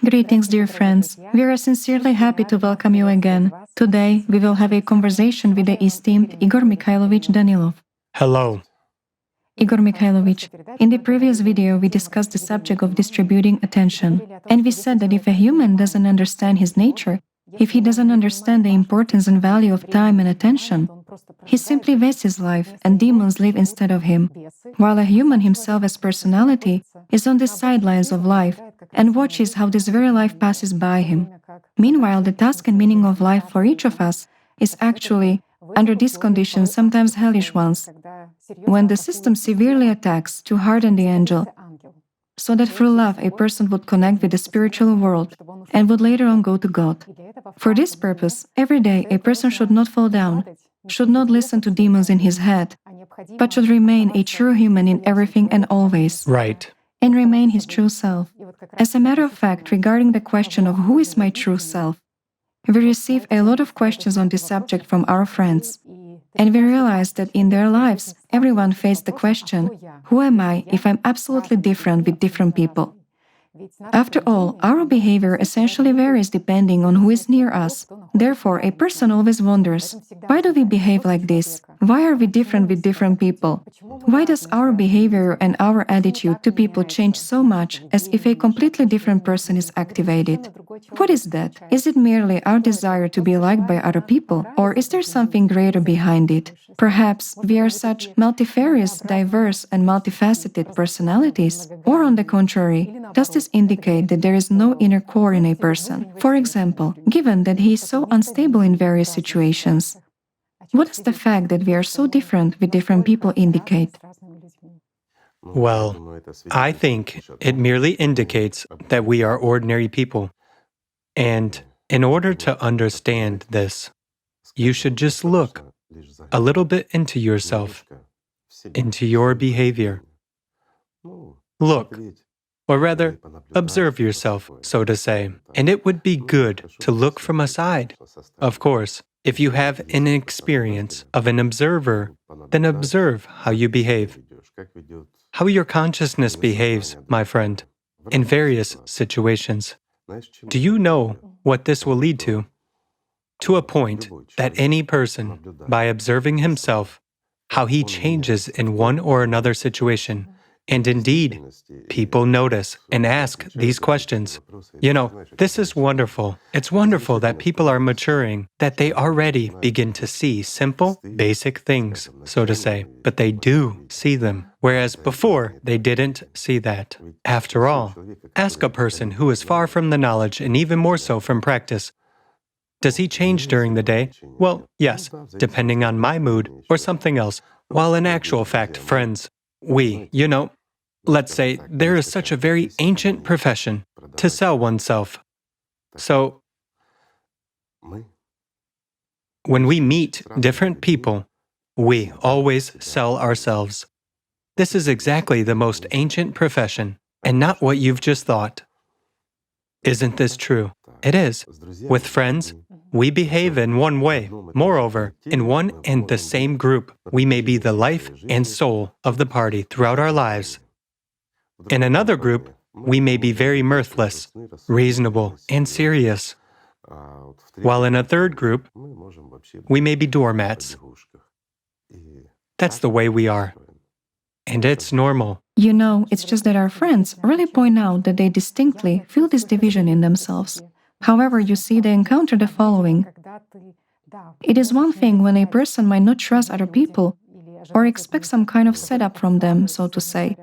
Greetings, dear friends. We are sincerely happy to welcome you again. Today, we will have a conversation with the esteemed Igor Mikhailovich Danilov. Hello. Igor Mikhailovich, in the previous video, we discussed the subject of distributing attention, and we said that if a human doesn't understand his nature, if he doesn't understand the importance and value of time and attention, he simply wastes his life and demons live instead of him, while a human himself as personality is on the sidelines of life and watches how this very life passes by him. Meanwhile, the task and meaning of life for each of us is actually, under these conditions, sometimes hellish ones, when the system severely attacks to harden the angel, so that through love a person would connect with the spiritual world and would later on go to God. For this purpose, every day a person should not fall down, should not listen to demons in his head, but should remain a true human in everything and always. Right. And remain his true self. As a matter of fact, regarding the question of who is my true self, we receive a lot of questions on this subject from our friends. And we realize that in their lives, everyone faced the question, who am I if I'm absolutely different with different people? After all, our behavior essentially varies depending on who is near us. Therefore, a person always wonders, why do we behave like this? Why are we different with different people? Why does our behavior and our attitude to people change so much as if a completely different person is activated? What is that? Is it merely our desire to be liked by other people, or is there something greater behind it? Perhaps we are such multifarious, diverse, and multifaceted personalities, or on the contrary, does this indicate that there is no inner core in a person? For example, given that he is so unstable in various situations, what does the fact that we are so different with different people indicate? Well, I think it merely indicates that we are ordinary people. And in order to understand this, you should just look a little bit into yourself, into your behavior. Look, or rather, observe yourself, so to say, and it would be good to look from aside. Of course, if you have an experience of an observer, then observe how you behave, how your consciousness behaves, my friend, in various situations. Do you know what this will lead to? To a point that any person, by observing himself, how he changes in one or another situation, and indeed, people notice and ask these questions. You know, this is wonderful. It's wonderful that people are maturing, that they already begin to see simple, basic things, so to say, but they do see them, whereas before they didn't see that. After all, ask a person who is far from the knowledge and even more so from practice, does he change during the day? Well, yes, depending on my mood or something else. While in actual fact, friends, let's say there is such a very ancient profession to sell oneself. So, when we meet different people, we always sell ourselves. This is exactly the most ancient profession, and not what you've just thought. Isn't this true? It is. With friends, we behave in one way. Moreover, in one and the same group, we may be the life and soul of the party throughout our lives. In another group, we may be very mirthless, reasonable, and serious. While in a third group, we may be doormats. That's the way we are. And it's normal. You know, it's just that our friends really point out that they distinctly feel this division in themselves. However, you see, they encounter the following. It is one thing when a person might not trust other people or expect some kind of setup from them, so to say.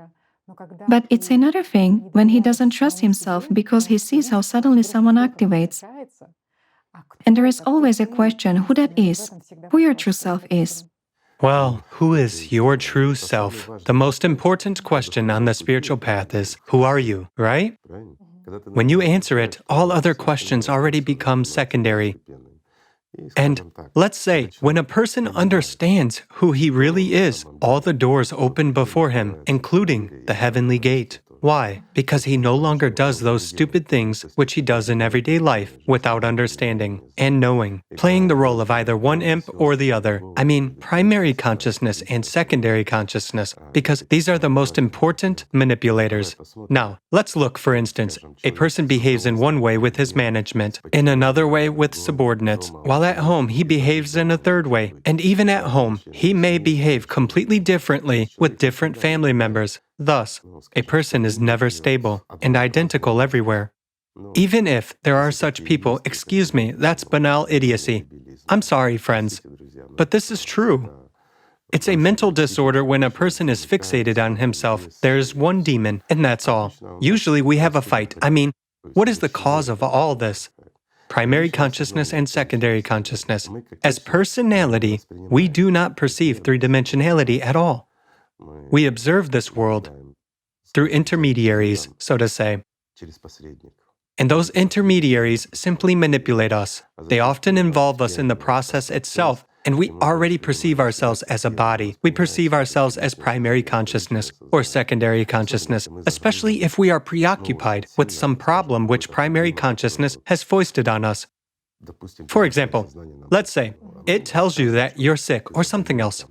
But it's another thing when he doesn't trust himself because he sees how suddenly someone activates. And there is always a question who that is, who your true self is. Well, who is your true self? The most important question on the spiritual path is, who are you, right? When you answer it, all other questions already become secondary. And let's say, when a person understands who he really is, all the doors open before him, including the heavenly gate. Why? Because he no longer does those stupid things which he does in everyday life without understanding and knowing, playing the role of either one imp or the other. I mean, primary consciousness and secondary consciousness, because these are the most important manipulators. Now, let's look, for instance, a person behaves in one way with his management, in another way with subordinates, while at home he behaves in a third way, and even at home he may behave completely differently with different family members. Thus, a person is never stable and identical everywhere. Even if there are such people, excuse me, that's banal idiocy. I'm sorry, friends, but this is true. It's a mental disorder when a person is fixated on himself. There's one demon, and that's all. Usually we have a fight. I mean, what is the cause of all this? Primary consciousness and secondary consciousness. As personality, we do not perceive three-dimensionality at all. We observe this world through intermediaries, so to say. And those intermediaries simply manipulate us. They often involve us in the process itself, and we already perceive ourselves as a body. We perceive ourselves as primary consciousness or secondary consciousness, especially if we are preoccupied with some problem which primary consciousness has foisted on us. For example, let's say it tells you that you're sick or something else.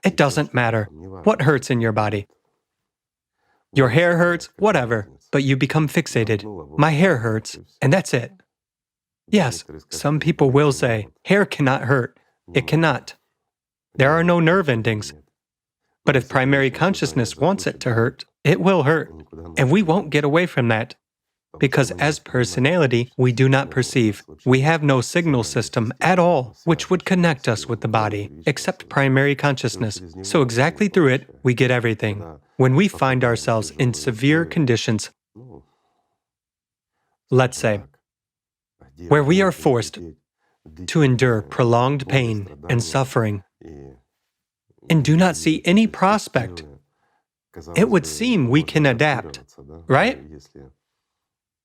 It doesn't matter what hurts in your body. Your hair hurts, whatever, but you become fixated. My hair hurts, and that's it. Yes, some people will say, hair cannot hurt. It cannot. There are no nerve endings. But if primary consciousness wants it to hurt, it will hurt. And we won't get away from that. Because as personality, we do not perceive. We have no signal system at all which would connect us with the body, except primary consciousness. So exactly through it, we get everything. When we find ourselves in severe conditions, let's say, where we are forced to endure prolonged pain and suffering, and do not see any prospect, it would seem we can adapt, right?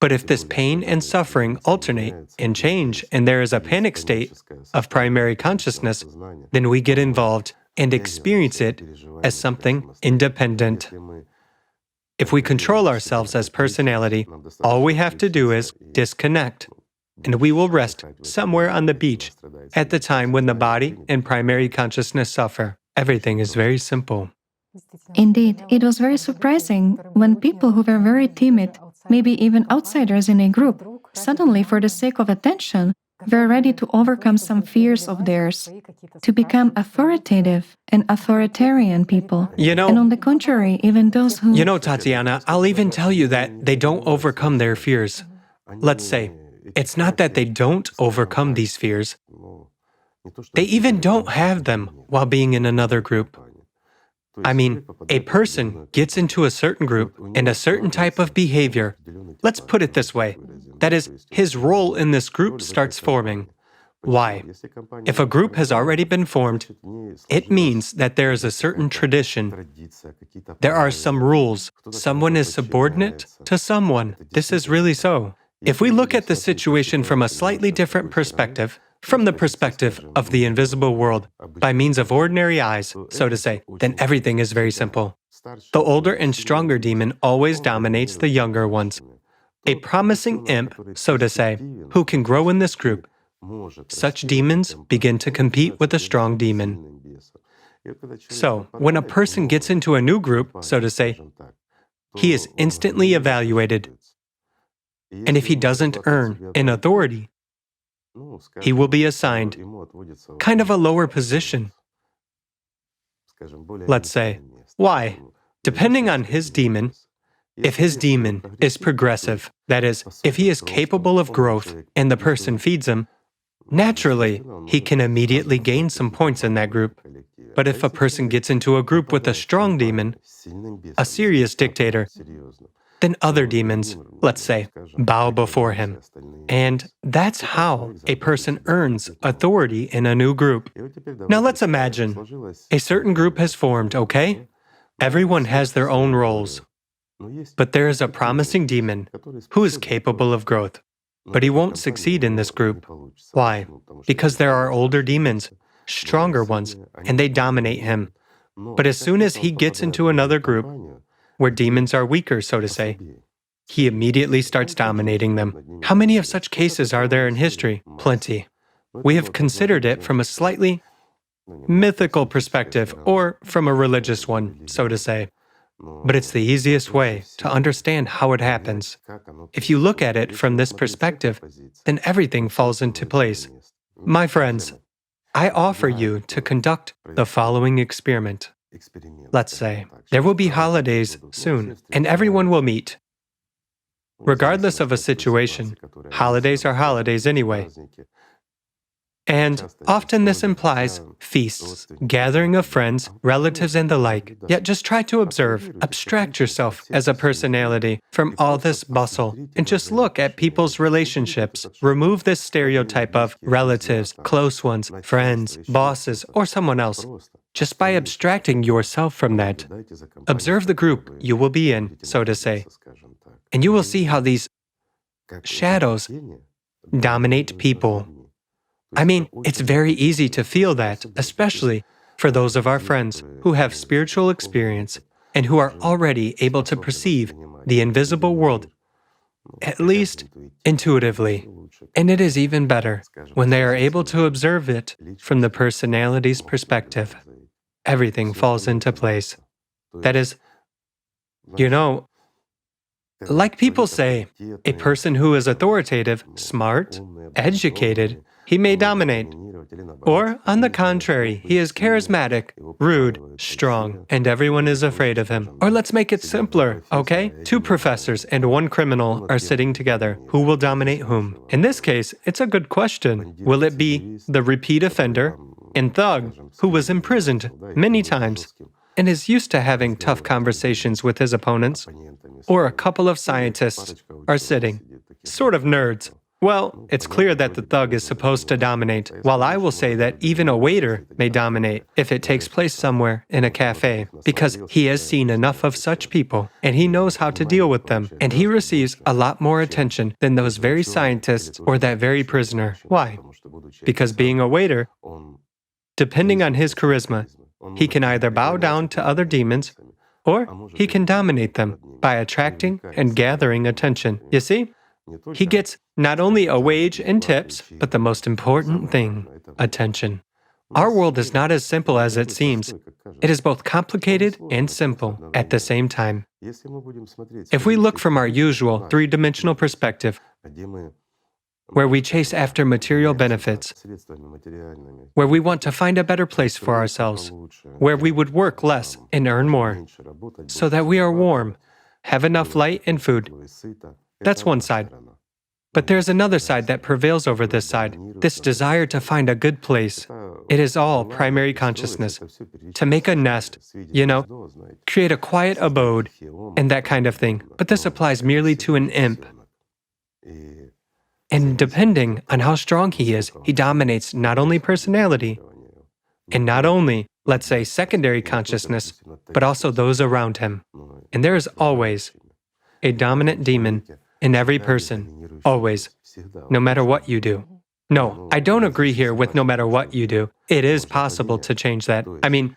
But if this pain and suffering alternate and change, and there is a panic state of primary consciousness, then we get involved and experience it as something independent. If we control ourselves as personality, all we have to do is disconnect, and we will rest somewhere on the beach at the time when the body and primary consciousness suffer. Everything is very simple. Indeed, it was very surprising when people who were very timid, maybe even outsiders in a group, suddenly, for the sake of attention, were ready to overcome some fears of theirs, to become authoritative and authoritarian people. And on the contrary, even those who... Tatiana, I'll even tell you that they don't overcome their fears. Let's say, it's not that they don't overcome these fears. They even don't have them while being in another group. I mean, a person gets into a certain group and a certain type of behavior. Let's put it this way. That is, his role in this group starts forming. Why? If a group has already been formed, it means that there is a certain tradition. There are some rules. Someone is subordinate to someone. This is really so. If we look at the situation from a slightly different perspective, from the perspective of the invisible world, by means of ordinary eyes, so to say, then everything is very simple. The older and stronger demon always dominates the younger ones. A promising imp, so to say, who can grow in this group, such demons begin to compete with a strong demon. So, when a person gets into a new group, so to say, he is instantly evaluated. And if he doesn't earn an authority, he will be assigned kind of a lower position. Let's say, why? Depending on his demon, if his demon is progressive, that is, if he is capable of growth and the person feeds him, naturally, he can immediately gain some points in that group. But if a person gets into a group with a strong demon, a serious dictator, then other demons, let's say, bow before him. And that's how a person earns authority in a new group. Now let's imagine a certain group has formed, okay? Everyone has their own roles. But there is a promising demon who is capable of growth. But he won't succeed in this group. Why? Because there are older demons, stronger ones, and they dominate him. But as soon as he gets into another group, where demons are weaker, so to say, he immediately starts dominating them. How many of such cases are there in history? Plenty. We have considered it from a slightly mythical perspective, or from a religious one, so to say. But it's the easiest way to understand how it happens. If you look at it from this perspective, then everything falls into place. My friends, I offer you to conduct the following experiment. Let's say there will be holidays soon, and everyone will meet. Regardless of a situation, holidays are holidays anyway. And often this implies feasts, gathering of friends, relatives, and the like. Yet just try to observe, abstract yourself as a personality from all this bustle, and just look at people's relationships. Remove this stereotype of relatives, close ones, friends, bosses, or someone else. Just by abstracting yourself from that, observe the group you will be in, so to say, and you will see how these shadows dominate people. I mean, it's very easy to feel that, especially for those of our friends who have spiritual experience and who are already able to perceive the invisible world, at least intuitively. And it is even better when they are able to observe it from the personality's perspective. Everything falls into place. That is, like people say, a person who is authoritative, smart, educated, he may dominate. Or, on the contrary, he is charismatic, rude, strong, and everyone is afraid of him. Or let's make it simpler, okay? 2 professors and 1 criminal are sitting together. Who will dominate whom? In this case, it's a good question. Will it be the repeat offender and thug who was imprisoned many times and is used to having tough conversations with his opponents? Or a couple of scientists are sitting, sort of nerds? Well, it's clear that the thug is supposed to dominate, while I will say that even a waiter may dominate if it takes place somewhere in a cafe, because he has seen enough of such people, and he knows how to deal with them, and he receives a lot more attention than those very scientists or that very prisoner. Why? Because being a waiter, depending on his charisma, he can either bow down to other demons, or he can dominate them by attracting and gathering attention. You see? He gets not only a wage and tips, but the most important thing, attention. Our world is not as simple as it seems. It is both complicated and simple at the same time. If we look from our usual 3-dimensional perspective, where we chase after material benefits, where we want to find a better place for ourselves, where we would work less and earn more, so that we are warm, have enough light and food, that's one side. But there's another side that prevails over this side, this desire to find a good place. It is all primary consciousness. To make a nest, create a quiet abode, and that kind of thing. But this applies merely to an imp. And depending on how strong he is, he dominates not only personality, and not only, let's say, secondary consciousness, but also those around him. And there is always a dominant demon in every person, always, no matter what you do. No, I don't agree here with no matter what you do. It is possible to change that. I mean,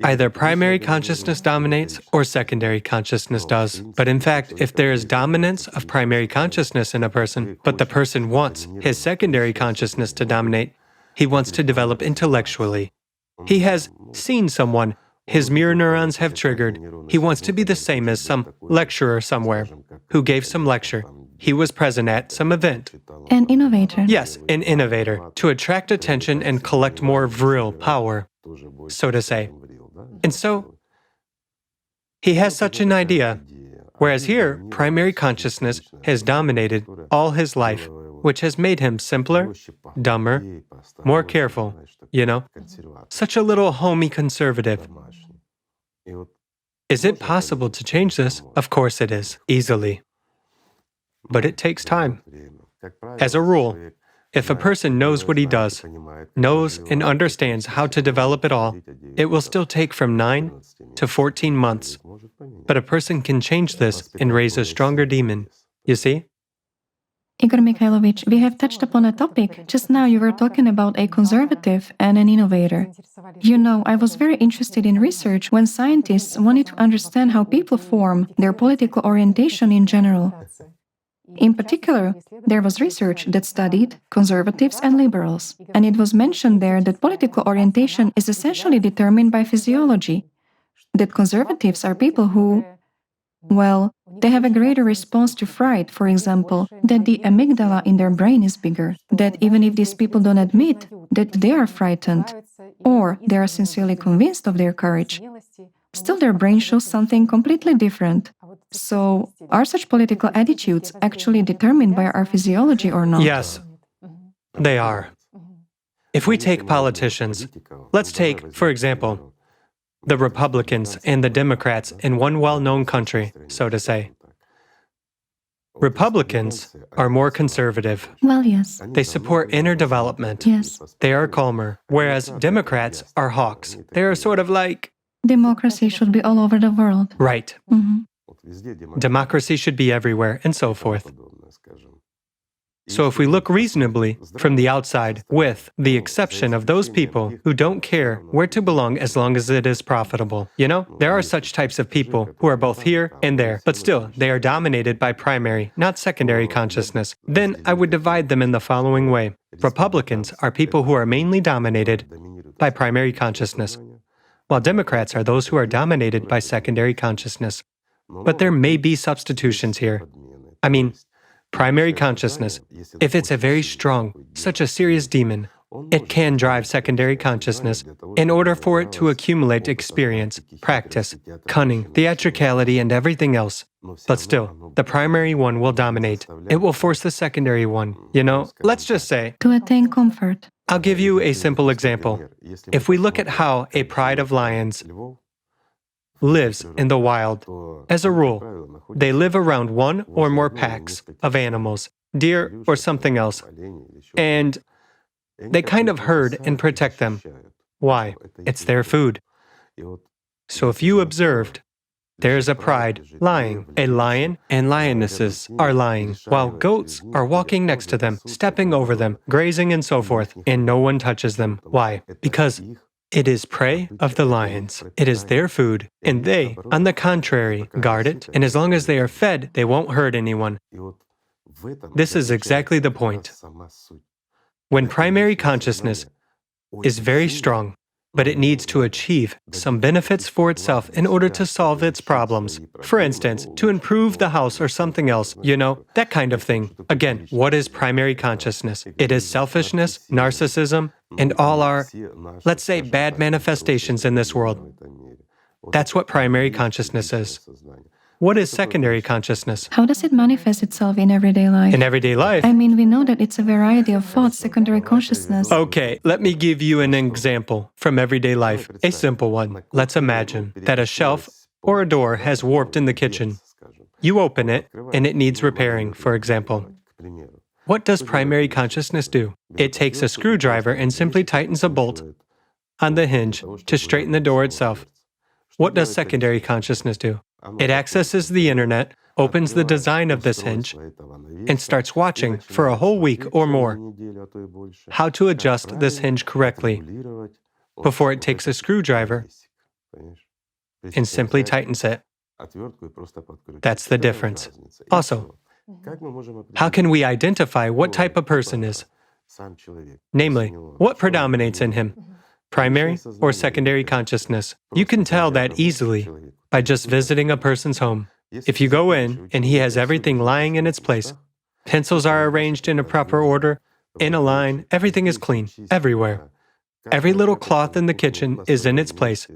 either primary consciousness dominates or secondary consciousness does. But in fact, if there is dominance of primary consciousness in a person, but the person wants his secondary consciousness to dominate, he wants to develop intellectually. He has seen someone. His mirror neurons have triggered. He wants to be the same as some lecturer somewhere who gave some lecture. He was present at some event. An innovator. Yes, an innovator, to attract attention and collect more vril power, so to say. And so, he has such an idea, whereas here, primary consciousness has dominated all his life, which has made him simpler, dumber, more careful, such a little homey conservative. Is it possible to change this? Of course it is, easily. But it takes time. As a rule, if a person knows what he does, knows and understands how to develop it all, it will still take from 9 to 14 months. But a person can change this and raise a stronger demon, you see? Igor Mikhailovich, we have touched upon a topic. Just now you were talking about a conservative and an innovator. You know, I was very interested in research when scientists wanted to understand how people form their political orientation in general. In particular, there was research that studied conservatives and liberals, and it was mentioned there that political orientation is essentially determined by physiology, that conservatives are people who, well, they have a greater response to fright, for example, that the amygdala in their brain is bigger, that even if these people don't admit that they are frightened, or they are sincerely convinced of their courage, still their brain shows something completely different. So, are such political attitudes actually determined by our physiology or not? Yes, they are. If we take politicians, let's take, for example, the Republicans and the Democrats in one well-known country, so to say. Republicans are more conservative. Well, yes. They support inner development. Yes. They are calmer, whereas Democrats are hawks. They are sort of like... Democracy should be all over the world. Right. Mhm. Democracy should be everywhere, and so forth. So if we look reasonably from the outside, with the exception of those people who don't care where to belong as long as it is profitable, you know, there are such types of people who are both here and there, but still, they are dominated by primary, not secondary consciousness. Then I would divide them in the following way. Republicans are people who are mainly dominated by primary consciousness, while Democrats are those who are dominated by secondary consciousness. But there may be substitutions here. I mean, primary consciousness, if it's a very strong, such a serious demon, it can drive secondary consciousness in order for it to accumulate experience, practice, cunning, theatricality, and everything else. But still, the primary one will dominate. It will force the secondary one, you know? Let's just say, To attain comfort. I'll give you a simple example. If we look at how a pride of lions lives in the wild, as a rule, they live around one or more packs of animals, deer or something else, and they kind of herd and protect them. Why? It's their food. So if you observed, there's a pride lying. A lion and lionesses are lying, while goats are walking next to them, stepping over them, grazing and so forth, and no one touches them. Why? Because it is prey of the lions. It is their food, and they, on the contrary, guard it, and as long as they are fed, they won't hurt anyone. This is exactly the point. When primary consciousness is very strong, but it needs to achieve some benefits for itself in order to solve its problems. For instance, to improve the house or something else, you know, that kind of thing. Again, what is primary consciousness? It is selfishness, narcissism, and all our, let's say, bad manifestations in this world. That's what primary consciousness is. What is secondary consciousness? How does it manifest itself in everyday life? In everyday life? I mean, we know that it's a variety of thoughts, secondary consciousness. Okay, let me give you an example from everyday life, a simple one. Let's imagine that a shelf or a door has warped in the kitchen. You open it, and it needs repairing, for example. What does primary consciousness do? It takes a screwdriver and simply tightens a bolt on the hinge to straighten the door itself. What does secondary consciousness do? It accesses the internet, opens the design of this hinge, and starts watching for a whole week or more how to adjust this hinge correctly before it takes a screwdriver and simply tightens it. That's the difference. Also, how can we identify what type of person is? Namely, what predominates in him? Primary or secondary consciousness? You can tell that easily by just visiting a person's home. If you go in and he has everything lying in its place, pencils are arranged in a proper order, in a line, everything is clean, everywhere. Every little cloth in the kitchen is in its place.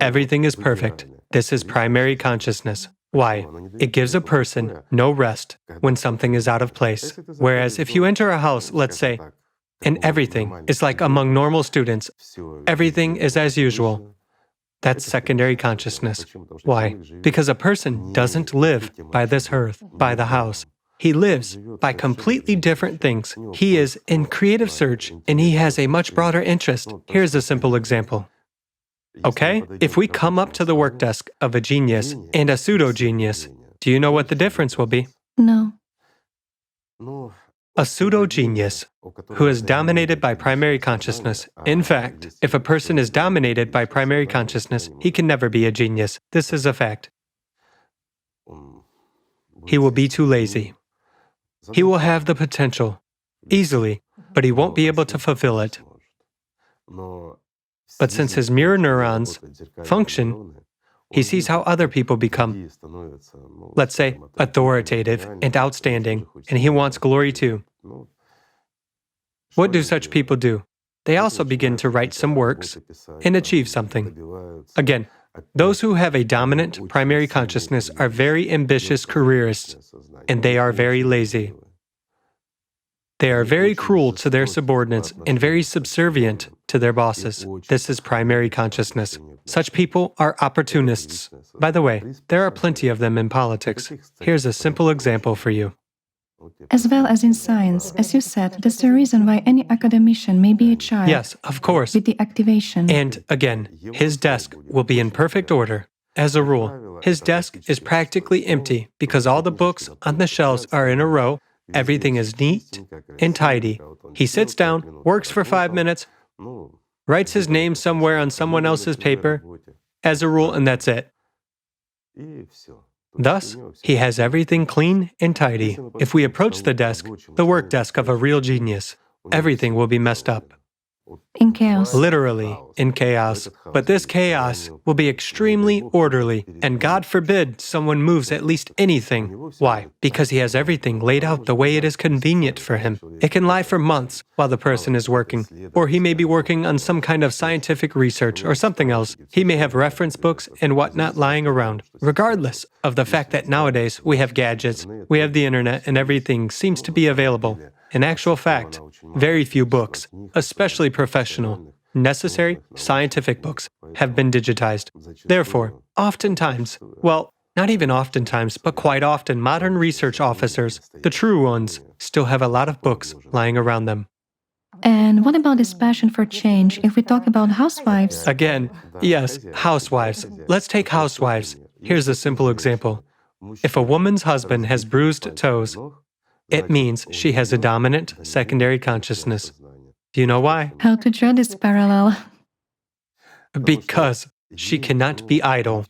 Everything is perfect. This is primary consciousness. Why? It gives a person no rest when something is out of place. Whereas if you enter a house, let's say, and everything is like among normal students, everything is as usual, that's secondary consciousness. Why? Because a person doesn't live by this earth, by the house. He lives by completely different things. He is in creative search, and he has a much broader interest. Here's a simple example. Okay? If we come up to the work desk of a genius and a pseudo-genius, do you know what the difference will be? No. A pseudo-genius who is dominated by primary consciousness. In fact, if a person is dominated by primary consciousness, he can never be a genius. This is a fact. He will be too lazy. He will have the potential, easily, but he won't be able to fulfill it. But since his mirror neurons function, he sees how other people become, let's say, authoritative and outstanding, and he wants glory too. What do such people do? They also begin to write some works and achieve something. Again, those who have a dominant primary consciousness are very ambitious careerists, and they are very lazy. They are very cruel to their subordinates and very subservient to their bosses. This is primary consciousness. Such people are opportunists. By the way, there are plenty of them in politics. Here's a simple example for you. As well as in science, as you said, that's the reason why any academician may be a child. Yes, of course. With the activation. And again, his desk will be in perfect order. As a rule, his desk is practically empty because all the books on the shelves are in a row. Everything is neat and tidy. He sits down, works for 5 minutes, writes his name somewhere on someone else's paper, as a rule, and that's it. Thus, he has everything clean and tidy. If we approach the desk, the work desk of a real genius, everything will be messed up. In chaos. Literally, in chaos. But this chaos will be extremely orderly, and God forbid someone moves at least anything. Why? Because he has everything laid out the way it is convenient for him. It can lie for months while the person is working, or he may be working on some kind of scientific research or something else. He may have reference books and whatnot lying around. Regardless of the fact that nowadays we have gadgets, we have the internet, and everything seems to be available. In actual fact, very few books, especially professional, necessary scientific books, have been digitized. Therefore, oftentimes, well, not even oftentimes, but quite often, modern research officers, the true ones, still have a lot of books lying around them. And what about this passion for change if we talk about housewives? Again, yes, housewives. Let's take housewives. Here's a simple example. If a woman's husband has bruised toes, it means she has a dominant secondary consciousness. Do you know why? How to draw this parallel? Because she cannot be idle.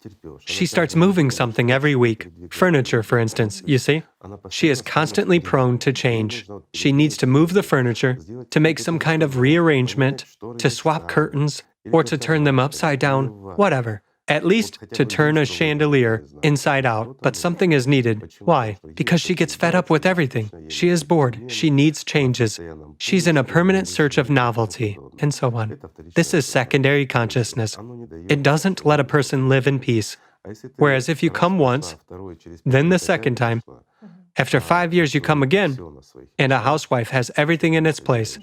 She starts moving something every week. Furniture, for instance, you see? She is constantly prone to change. She needs to move the furniture, to make some kind of rearrangement, to swap curtains, or to turn them upside down, whatever. At least to turn a chandelier inside out, but something is needed. Why? Because she gets fed up with everything. She is bored. She needs changes. She's in a permanent search of novelty, and so on. This is secondary consciousness. It doesn't let a person live in peace. Whereas if you come once, then the second time, after 5 years you come again, and a housewife has everything in its place.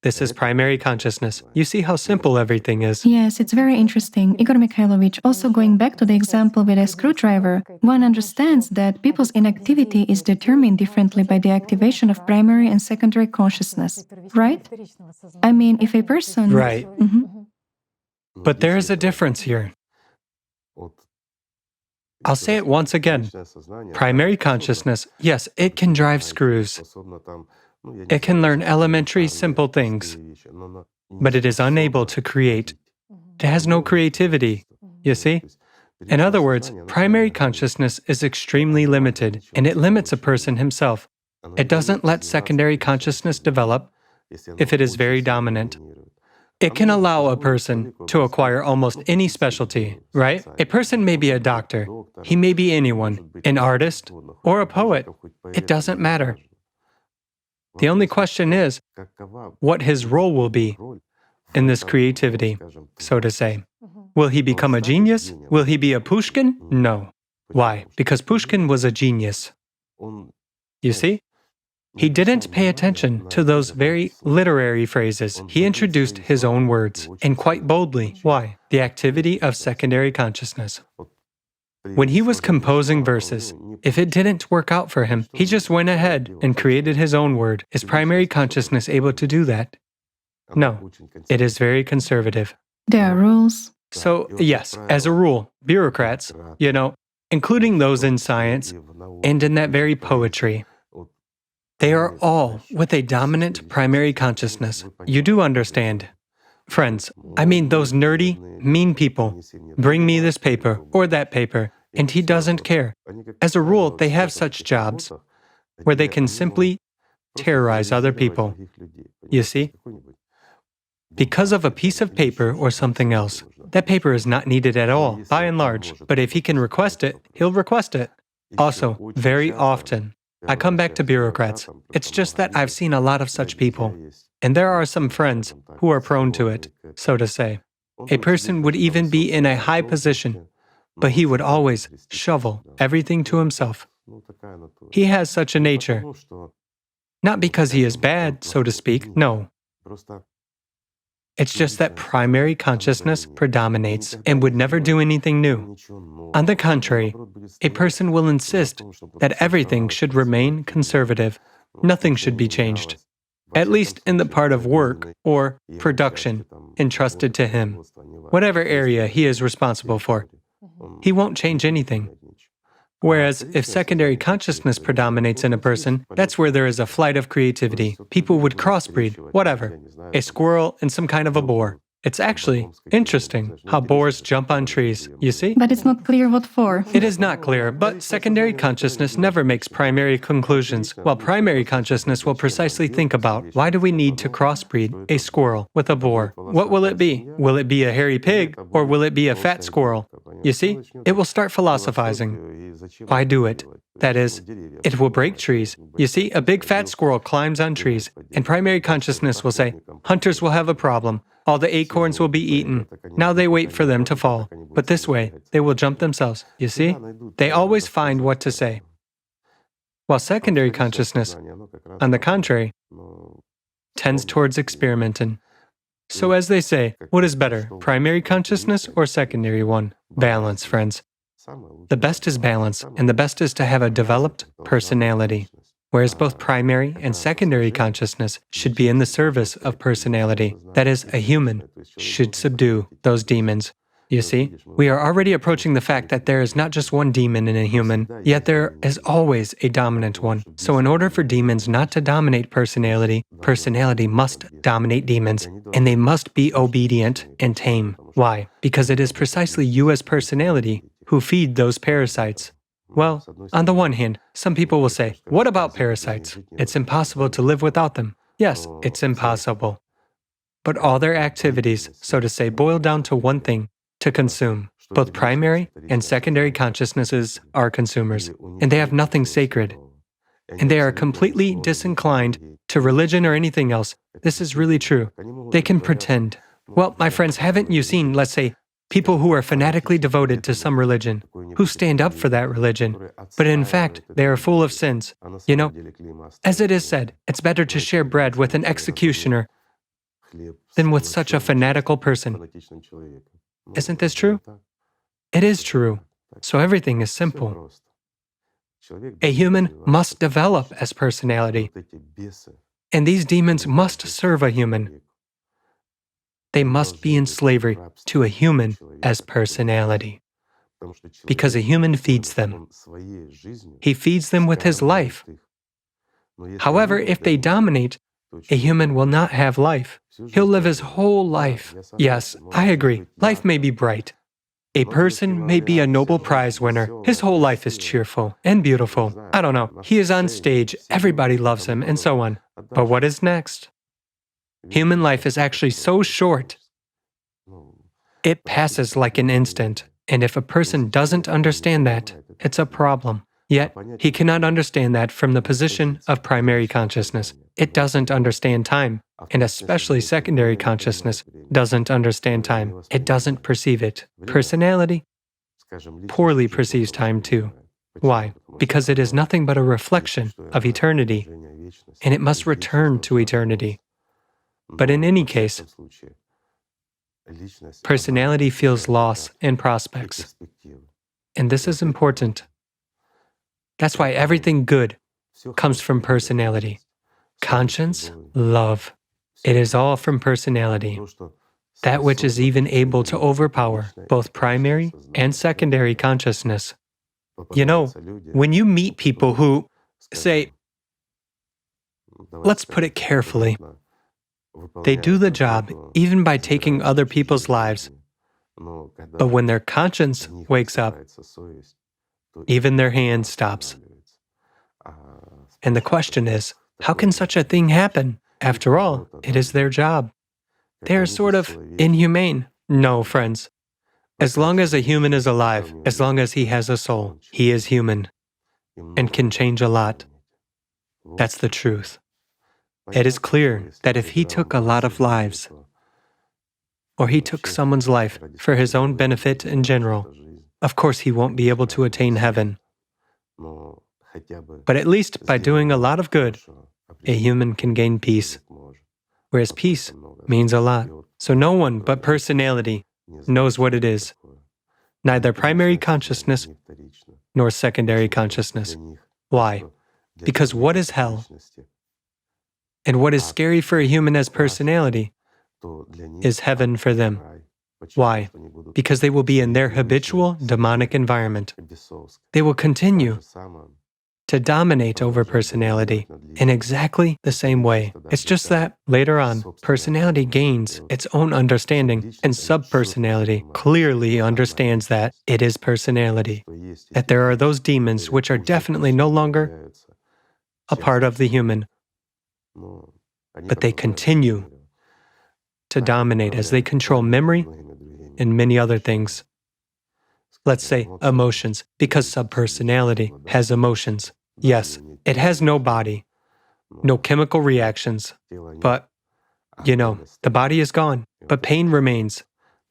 This is primary consciousness. You see how simple everything is. Yes, it's very interesting. Igor Mikhailovich, also going back to the example with a screwdriver, one understands that people's inactivity is determined differently by the activation of primary and secondary consciousness, right? I mean, if a person... Right. But there is a difference here. I'll say it once again. Primary consciousness, yes, it can drive screws. It can learn elementary, simple things, but it is unable to create. It has no creativity, you see? In other words, primary consciousness is extremely limited, and it limits a person himself. It doesn't let secondary consciousness develop if it is very dominant. It can allow a person to acquire almost any specialty, right? A person may be a doctor, he may be anyone, an artist, or a poet. It doesn't matter. The only question is what his role will be in this creativity, so to say. Will he become a genius? Will he be a Pushkin? No. Why? Because Pushkin was a genius. You see? He didn't pay attention to those very literary phrases. He introduced his own words, and quite boldly. Why? The activity of secondary consciousness. When he was composing verses, if it didn't work out for him, he just went ahead and created his own word. Is primary consciousness able to do that? No, it is very conservative. There are rules. So, yes, as a rule, bureaucrats, including those in science and in that very poetry, They are all with a dominant primary consciousness. You do understand. Friends, I mean those nerdy, mean people. Bring me this paper or that paper, and he doesn't care. As a rule, they have such jobs where they can simply terrorize other people. You see? Because of a piece of paper or something else. That paper is not needed at all, by and large, but if he can request it, he'll request it. Also, very often, I come back to bureaucrats. It's just that I've seen a lot of such people. And there are some friends who are prone to it, so to say. A person would even be in a high position, but he would always shovel everything to himself. He has such a nature. Not because he is bad, so to speak, no. It's just that primary consciousness predominates and would never do anything new. On the contrary, a person will insist that everything should remain conservative. Nothing should be changed, at least in the part of work or production entrusted to him, whatever area he is responsible for. He won't change anything. Whereas if secondary consciousness predominates in a person, that's where there is a flight of creativity. People would crossbreed, whatever, a squirrel and some kind of a boar. It's actually interesting how boars jump on trees, you see? But it's not clear what for. It is not clear, but secondary consciousness never makes primary conclusions, while primary consciousness will precisely think about, why do we need to crossbreed a squirrel with a boar? What will it be? Will it be a hairy pig, or will it be a fat squirrel? You see, it will start philosophizing. Why do it? That is, it will break trees. You see, a big fat squirrel climbs on trees, and primary consciousness will say, hunters will have a problem. All the acorns will be eaten. Now they wait for them to fall. But this way, they will jump themselves. You see? They always find what to say. While secondary consciousness, on the contrary, tends towards experimenting. So as they say, what is better, primary consciousness or secondary one? Balance, friends. The best is balance, and the best is to have a developed personality. Whereas both primary and secondary consciousness should be in the service of personality. That is, a human should subdue those demons. You see, we are already approaching the fact that there is not just one demon in a human, yet there is always a dominant one. So in order for demons not to dominate personality, personality must dominate demons, and they must be obedient and tame. Why? Because it is precisely you as personality who feed those parasites. Well, on the one hand, some people will say, what about parasites? It's impossible to live without them. Yes, it's impossible. But all their activities, so to say, boil down to one thing, to consume. Both primary and secondary consciousnesses are consumers, and they have nothing sacred. And they are completely disinclined to religion or anything else. This is really true. They can pretend. Well, my friends, haven't you seen, let's say, people who are fanatically devoted to some religion, who stand up for that religion, but in fact, they are full of sins. You know, as it is said, it's better to share bread with an executioner than with such a fanatical person. Isn't this true? It is true. So everything is simple. A human must develop as personality, and these demons must serve a human. They must be in slavery to a human as personality, because a human feeds them. He feeds them with his life. However, if they dominate, a human will not have life. He'll live his whole life. Yes, I agree. Life may be bright. A person may be a Nobel Prize winner. His whole life is cheerful and beautiful. I don't know. He is on stage, everybody loves him, and so on. But what is next? Human life is actually so short. It passes like an instant, and if a person doesn't understand that, it's a problem. Yet, he cannot understand that from the position of primary consciousness. It doesn't understand time, and especially secondary consciousness doesn't understand time. It doesn't perceive it. Personality poorly perceives time too. Why? Because it is nothing but a reflection of eternity, and it must return to eternity. But in any case, personality feels loss and prospects. And this is important. That's why everything good comes from personality. Conscience, love. It is all from personality. That which is even able to overpower both primary and secondary consciousness. You know, when you meet people who say, let's put it carefully. They do the job even by taking other people's lives, but when their conscience wakes up, even their hand stops. And the question is, how can such a thing happen? After all, it is their job. They are sort of inhumane. No, friends. As long as a human is alive, as long as he has a soul, he is human and can change a lot. That's the truth. It is clear that if he took a lot of lives, or he took someone's life for his own benefit in general, of course he won't be able to attain heaven. But at least by doing a lot of good, a human can gain peace, whereas peace means a lot. So no one but personality knows what it is, neither primary consciousness nor secondary consciousness. Why? Because what is hell? And what is scary for a human as personality is heaven for them. Why? Because they will be in their habitual demonic environment. They will continue to dominate over personality in exactly the same way. It's just that, later on, personality gains its own understanding, and subpersonality clearly understands that it is personality, that there are those demons which are definitely no longer a part of the human, but they continue to dominate as they control memory and many other things. Let's say emotions, because subpersonality has emotions. Yes, it has no body, no chemical reactions, but, the body is gone, but pain remains.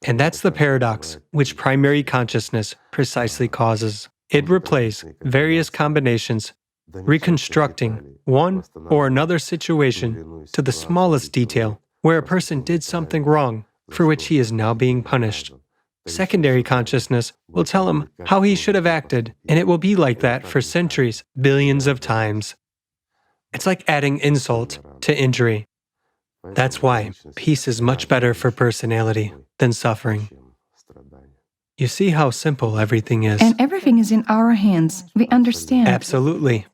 And that's the paradox which primary consciousness precisely causes. It replays various combinations, reconstructing one or another situation to the smallest detail, where a person did something wrong for which he is now being punished. Secondary consciousness will tell him how he should have acted, and it will be like that for centuries, billions of times. It's like adding insult to injury. That's why peace is much better for personality than suffering. You see how simple everything is. And everything is in our hands. We understand. Absolutely.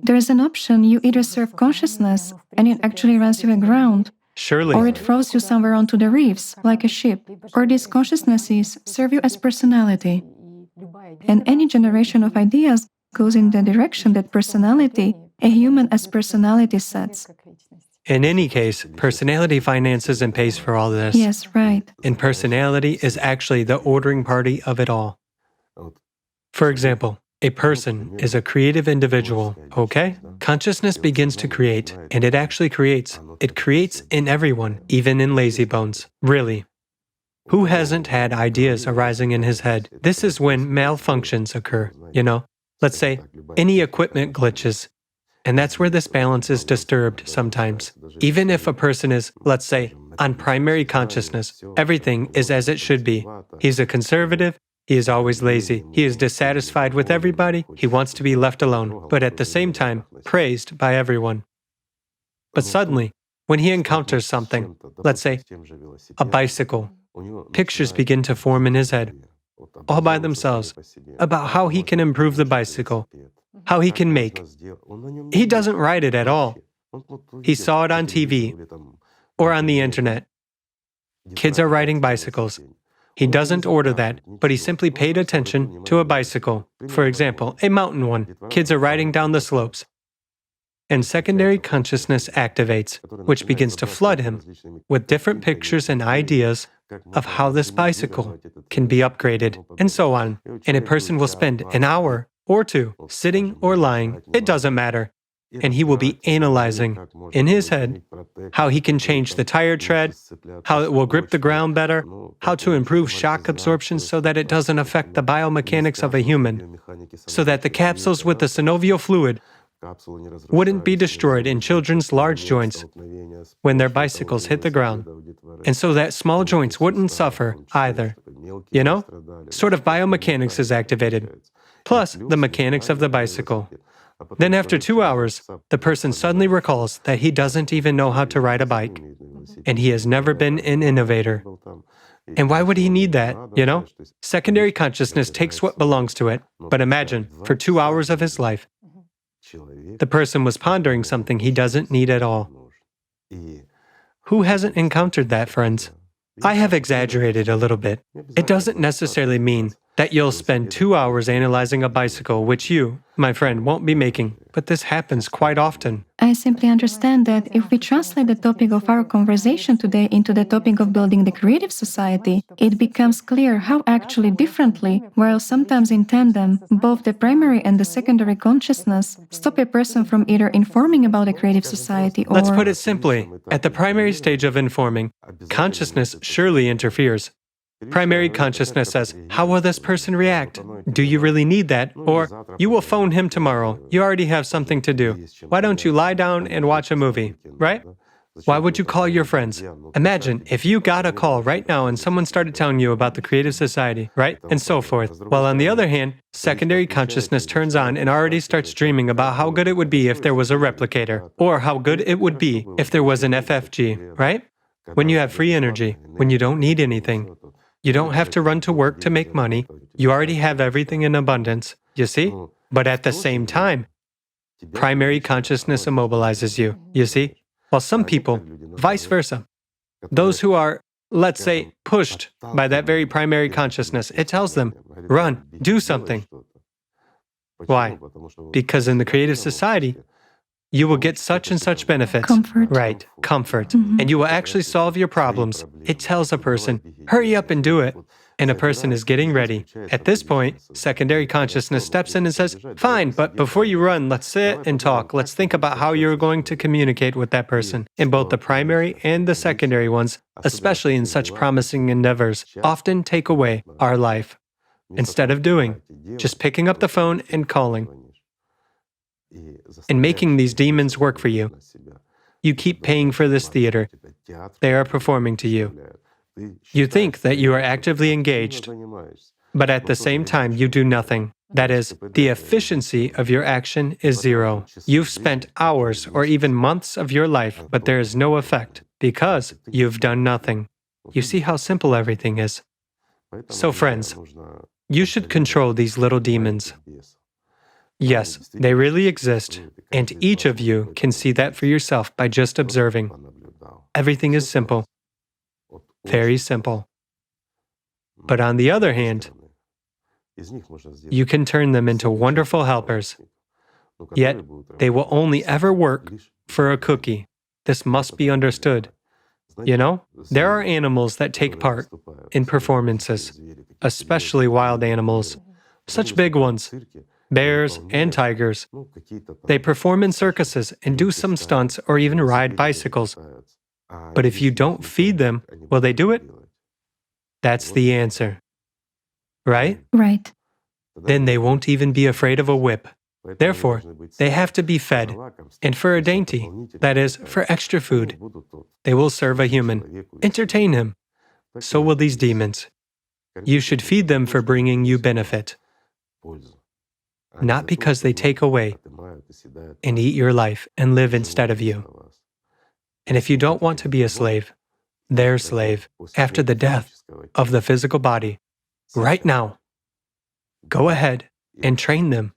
There is an option: you either serve consciousness and it actually runs you aground, Surely. or it throws you somewhere onto the reefs, like a ship, or these consciousnesses serve you as personality. And any generation of ideas goes in the direction that personality, a human as personality, sets. In any case, personality finances and pays for all this. Yes, right. And personality is actually the ordering party of it all. For example, a person is a creative individual, okay? Consciousness begins to create, and it actually creates. It creates in everyone, even in lazybones. Really. Who hasn't had ideas arising in his head? This is when malfunctions occur, Let's say any equipment glitches, and that's where this balance is disturbed sometimes. Even if a person is, let's say, on primary consciousness, everything is as it should be. He's a conservative. He is always lazy. He is dissatisfied with everybody. He wants to be left alone, but at the same time, praised by everyone. But suddenly, when he encounters something, let's say a bicycle, pictures begin to form in his head, all by themselves, about how he can improve the bicycle, how he can make. He doesn't ride it at all. He saw it on TV or on the internet. Kids are riding bicycles. He doesn't order that, but he simply paid attention to a bicycle. For example, a mountain one. Kids are riding down the slopes. And secondary consciousness activates, which begins to flood him with different pictures and ideas of how this bicycle can be upgraded, and so on. And a person will spend an hour or two sitting or lying, it doesn't matter. And he will be analyzing in his head how he can change the tire tread, how it will grip the ground better, how to improve shock absorption so that it doesn't affect the biomechanics of a human, so that the capsules with the synovial fluid wouldn't be destroyed in children's large joints when their bicycles hit the ground, and so that small joints wouldn't suffer either. Sort of biomechanics is activated, plus the mechanics of the bicycle. Then after 2 hours, the person suddenly recalls that he doesn't even know how to ride a bike, and he has never been an innovator. And why would he need that, Secondary consciousness takes what belongs to it, but imagine, for 2 hours of his life, The person was pondering something he doesn't need at all. Who hasn't encountered that, friends? I have exaggerated a little bit. It doesn't necessarily mean that you'll spend 2 hours analyzing a bicycle, which you, my friend, won't be making, but this happens quite often. I simply understand that if we translate the topic of our conversation today into the topic of building the creative society, it becomes clear how actually differently, while sometimes in tandem, both the primary and the secondary consciousness stop a person from either informing about the creative society or... Let's put it simply. At the primary stage of informing, consciousness surely interferes. Primary consciousness says, how will this person react? Do you really need that? Or, you will phone him tomorrow. You already have something to do. Why don't you lie down and watch a movie, right? Why would you call your friends? Imagine if you got a call right now and someone started telling you about the creative society, right? And so forth. While on the other hand, secondary consciousness turns on and already starts dreaming about how good it would be if there was a replicator, or how good it would be if there was an FFG, right? When you have free energy, when you don't need anything, you don't have to run to work to make money. You already have everything in abundance, you see? But at the same time, primary consciousness immobilizes you, you see? While some people, vice versa, those who are, let's say, pushed by that very primary consciousness, it tells them, run, do something. Why? Because in the creative society, you will get such and such benefits. Comfort. Right, comfort. And you will actually solve your problems. It tells a person, hurry up and do it. And a person is getting ready. At this point, secondary consciousness steps in and says, fine, but before you run, let's sit and talk. Let's think about how you're going to communicate with that person. And both the primary and the secondary ones, especially in such promising endeavors, often take away our life. Instead of doing, just picking up the phone and calling. And making these demons work for you. You keep paying for this theater. They are performing to you. You think that you are actively engaged, but at the same time you do nothing. That is, the efficiency of your action is zero. You've spent hours or even months of your life, but there is no effect because you've done nothing. You see how simple everything is. So friends, you should control these little demons. Yes, they really exist, and each of you can see that for yourself by just observing. Everything is simple, very simple. But on the other hand, you can turn them into wonderful helpers, yet they will only ever work for a cookie. This must be understood. You know, there are animals that take part in performances, especially wild animals, such big ones. Bears and tigers. They perform in circuses and do some stunts or even ride bicycles. But if you don't feed them, will they do it? That's the answer. Right? Right. Then they won't even be afraid of a whip. Therefore, they have to be fed. And for a dainty, that is, for extra food, they will serve a human, entertain him. So will these demons. You should feed them for bringing you benefit. Not because they take away and eat your life and live instead of you. And if you don't want to be a slave, their slave, after the death of the physical body, right now, go ahead and train them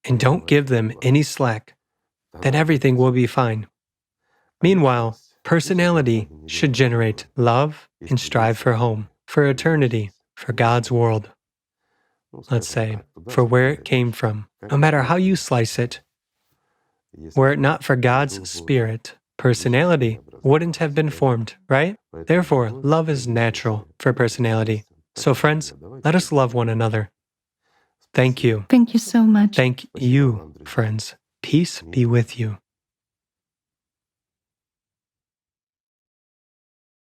and don't give them any slack, then everything will be fine. Meanwhile, personality should generate love and strive for home, for eternity, for God's world. Let's say, for where it came from, no matter how you slice it. Were it not for God's Spirit, personality wouldn't have been formed, right? Therefore, love is natural for personality. So friends, let us love one another. Thank you. Thank you so much. Thank you, friends. Peace be with you.